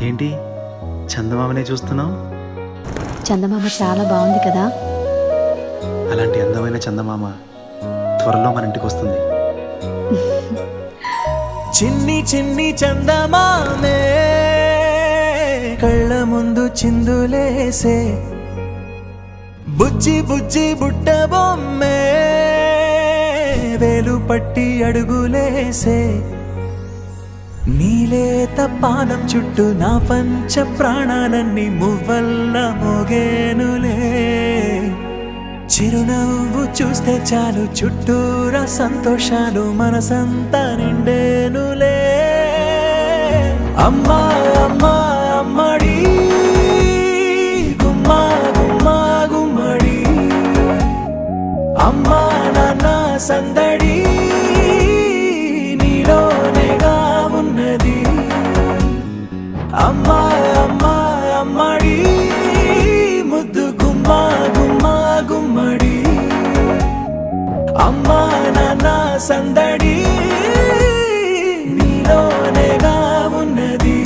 ఏంటి చందమామనే చూస్తున్నావు? చందమామ చాలా బాగుంది కదా. అలాంటి అందమైన చందమామ త్వరలో మన ఇంటికి వస్తుంది. చిన్ని చిన్ని చందమామే కళ్ళ ముందు చిందులేసే, బుజ్జి బుజ్జి బుట్ట బొమ్మే వేలు పట్టి అడుగులేసే, నీలేత పానం చుట్టూ నా పంచ ప్రాణాలన్నీ మువ్వల్ల మోగేనులే. చిరునవ్వు చూస్తే చాలు చుట్టూరా సంతోషాలు మనసంతా నిండేనులే. అమ్మా అమ్మా అమ్మడి గుమ్మా గుమ్మా గుమ్మడి, అమ్మా నాన్న సందడి నీలోనేగా ఉన్నది. అమ్మా అమ్మా అమ్మడి ముద్దు గుమ్మా గుమ్మా గుమ్మడి, అమ్మా నాన్న సందడి నీలోనేగా ఉన్నది.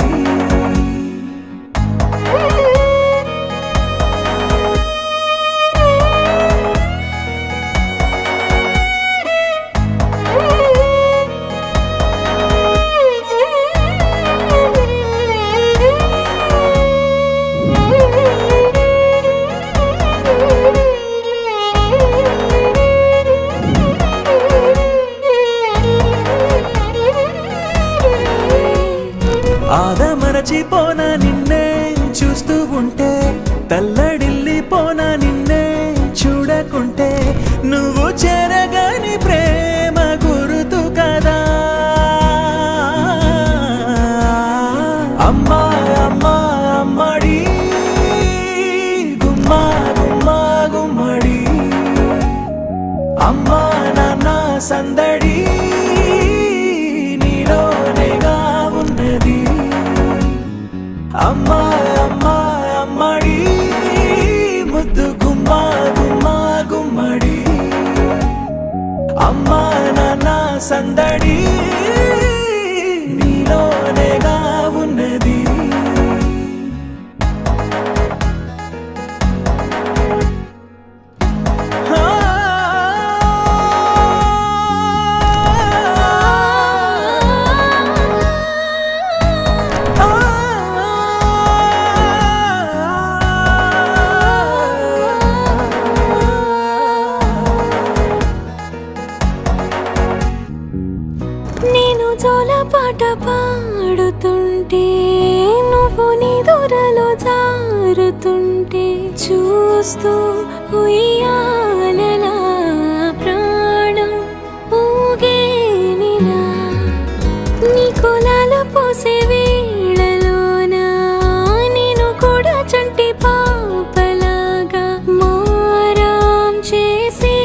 ఆదమరచిపోనా నిన్నే చూస్తూ ఉంటే, తల్లడిల్లిపోనా నిన్నే చూడకుంటే, నువ్వు చెరగని ప్రేమ గురుతు కదా. అమ్మా అమ్మా అమ్మడి గుమ్మా గుమ్మా గుమ్మడి, అమ్మా నాన్న సందడి నీలోనేగా ఉన్నది. అమ్మా అమ్మా అమ్మడి ముద్దు గుమ్మా గుమ్మా గుమ్మడి, అమ్మా నాన్న సందడి నీలోనేగా ఉన్నది. నేను జోలపాట పాడుతుంటే, నువ్వు నీ దూరలో జారుతుంటే, చూస్తూ ఉయ్యాలలా ప్రాణం ఊగేనిలా. నీ కులాల పోసే వేళలోనా నేను కూడా చంటి పాపలాగా మారాం చేసి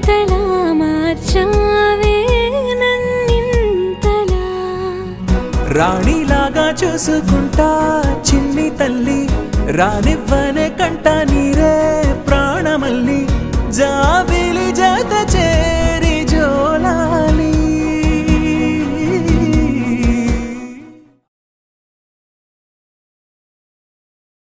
తలా మార్చావే. రాణిలాగా చూసుకుంటా చిన్ని తల్లి, రానివ్వనే కంట నీరే